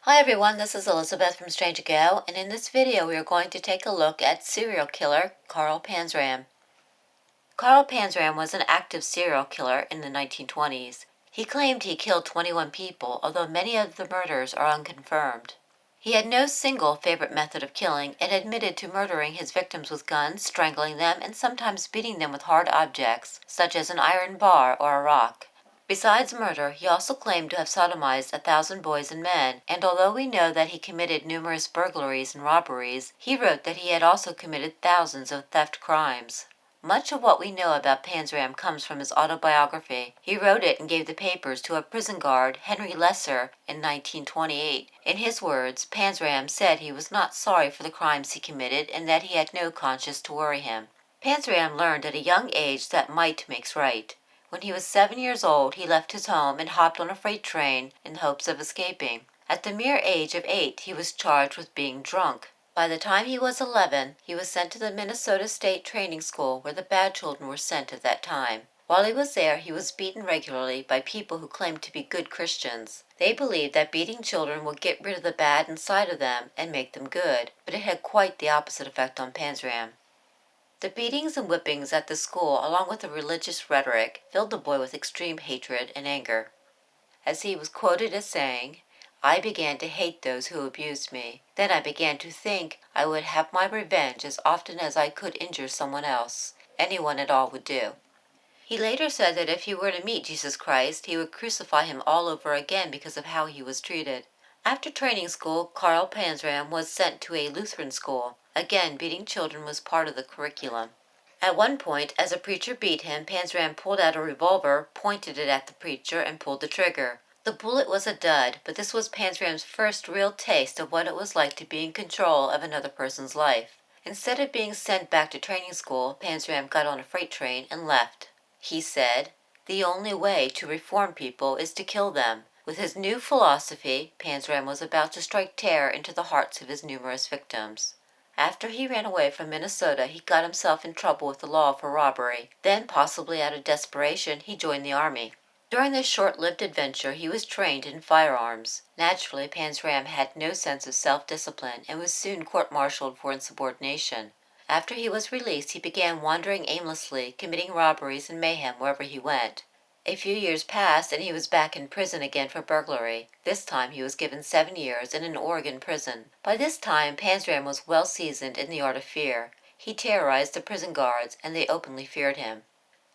Hi everyone, this is Elizabeth from Strange Ago, and in this video we are going to take a look at serial killer Carl Panzram. Carl Panzram was an active serial killer in the 1920s. He claimed he killed 21 people, although many of the murders are unconfirmed. He had no single favorite method of killing and admitted to murdering his victims with guns, strangling them, and sometimes beating them with hard objects, such as an iron bar or a rock. Besides murder, he also claimed to have sodomized 1,000 boys and men, and although we know that he committed numerous burglaries and robberies, he wrote that he had also committed thousands of theft crimes. Much of what we know about Panzram comes from his autobiography. He wrote it and gave the papers to a prison guard, Henry Lesser, in 1928. In his words, Panzram said he was not sorry for the crimes he committed and that he had no conscience to worry him. Panzram learned at a young age that might makes right. When he was 7 years old, he left his home and hopped on a freight train in the hopes of escaping. At the mere age of 8, he was charged with being drunk. By the time he was 11, he was sent to the Minnesota State Training School where the bad children were sent at that time. While he was there, he was beaten regularly by people who claimed to be good Christians. They believed that beating children would get rid of the bad inside of them and make them good, but it had quite the opposite effect on Panzram. The beatings and whippings at the school, along with the religious rhetoric, filled the boy with extreme hatred and anger. As he was quoted as saying, "I began to hate those who abused me. Then I began to think I would have my revenge as often as I could injure someone else. Anyone at all would do." He later said that if he were to meet Jesus Christ, he would crucify him all over again because of how he was treated. After training school, Carl Panzram was sent to a Lutheran school. Again, beating children was part of the curriculum. At one point, as a preacher beat him, Panzram pulled out a revolver, pointed it at the preacher, and pulled the trigger. The bullet was a dud, but this was Panzram's first real taste of what it was like to be in control of another person's life. Instead of being sent back to training school, Panzram got on a freight train and left. He said, "The only way to reform people is to kill them." With his new philosophy, Panzram was about to strike terror into the hearts of his numerous victims. After he ran away from Minnesota, he got himself in trouble with the law for robbery. Then, possibly out of desperation, he joined the army. During this short-lived adventure, he was trained in firearms. Naturally, Panzram had no sense of self-discipline and was soon court-martialed for insubordination. After he was released, he began wandering aimlessly, committing robberies and mayhem wherever he went. A few years passed and he was back in prison again for burglary. This time he was given 7 years in an Oregon prison. By this time, Panzram was well seasoned in the art of fear. He terrorized the prison guards, and they openly feared him.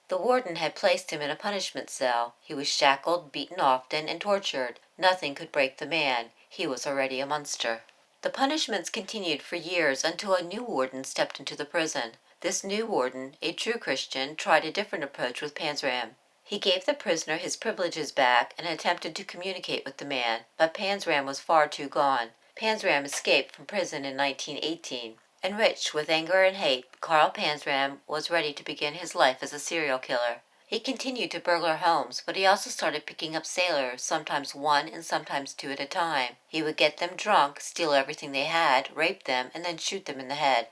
The warden had placed him in a punishment cell. He was shackled, beaten often, and tortured. Nothing could break the man. He was already a monster. The punishments continued for years until a new warden stepped into the prison. This new warden, a true Christian, tried a different approach with Panzram. He gave the prisoner his privileges back and attempted to communicate with the man, but Panzram was far too gone. Panzram escaped from prison in 1918. Enriched with anger and hate, Carl Panzram was ready to begin his life as a serial killer. He continued to burglar homes, but he also started picking up sailors, sometimes one and sometimes two at a time. He would get them drunk, steal everything they had, rape them, and then shoot them in the head.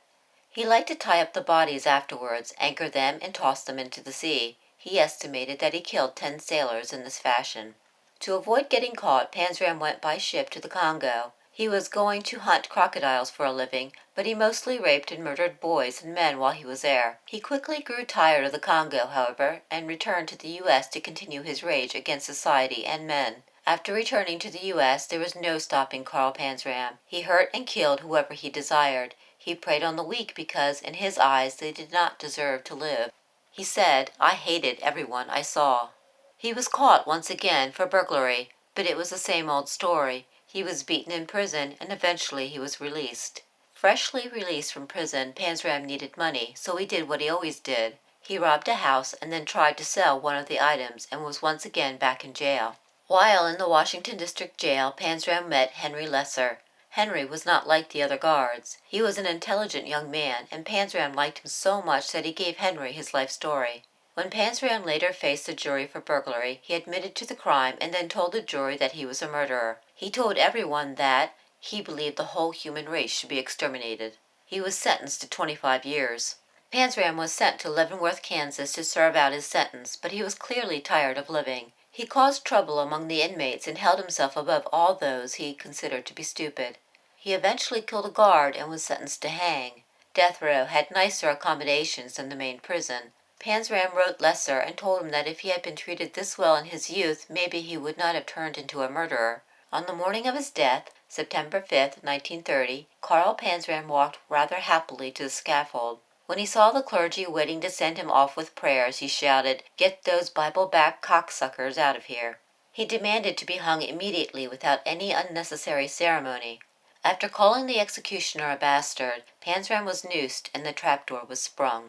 He liked to tie up the bodies afterwards, anchor them, and toss them into the sea. He estimated that he killed 10 sailors in this fashion. To avoid getting caught, Panzram went by ship to the Congo. He was going to hunt crocodiles for a living, but he mostly raped and murdered boys and men while he was there. He quickly grew tired of the Congo, however, and returned to the U.S. to continue his rage against society and men. After returning to the U.S., there was no stopping Carl Panzram. He hurt and killed whoever he desired. He preyed on the weak because, in his eyes, they did not deserve to live. He said, "I hated everyone I saw." He was caught once again for burglary, but it was the same old story. He was beaten in prison, and eventually he was released. Freshly released from prison, Panzram needed money, so he did what he always did. He robbed a house and then tried to sell one of the items and was once again back in jail. While in the Washington District Jail, Panzram met Henry Lesser. Henry was not like the other guards. He was an intelligent young man, and Panzram liked him so much that he gave Henry his life story. When Panzram later faced the jury for burglary, he admitted to the crime and then told the jury that he was a murderer. He told everyone that he believed the whole human race should be exterminated. He was sentenced to 25 years. Panzram was sent to Leavenworth, Kansas to serve out his sentence, but he was clearly tired of living. He caused trouble among the inmates and held himself above all those he considered to be stupid. He eventually killed a guard and was sentenced to hang. Death row had nicer accommodations than the main prison. Panzram wrote Lesser and told him that if he had been treated this well in his youth, maybe he would not have turned into a murderer. On the morning of his death, September 5, 1930, Carl Panzram walked rather happily to the scaffold. When he saw the clergy waiting to send him off with prayers, he shouted, "Get those Bible-backed cocksuckers out of here." He demanded to be hung immediately without any unnecessary ceremony. After calling the executioner a bastard, Panzram was noosed and the trapdoor was sprung.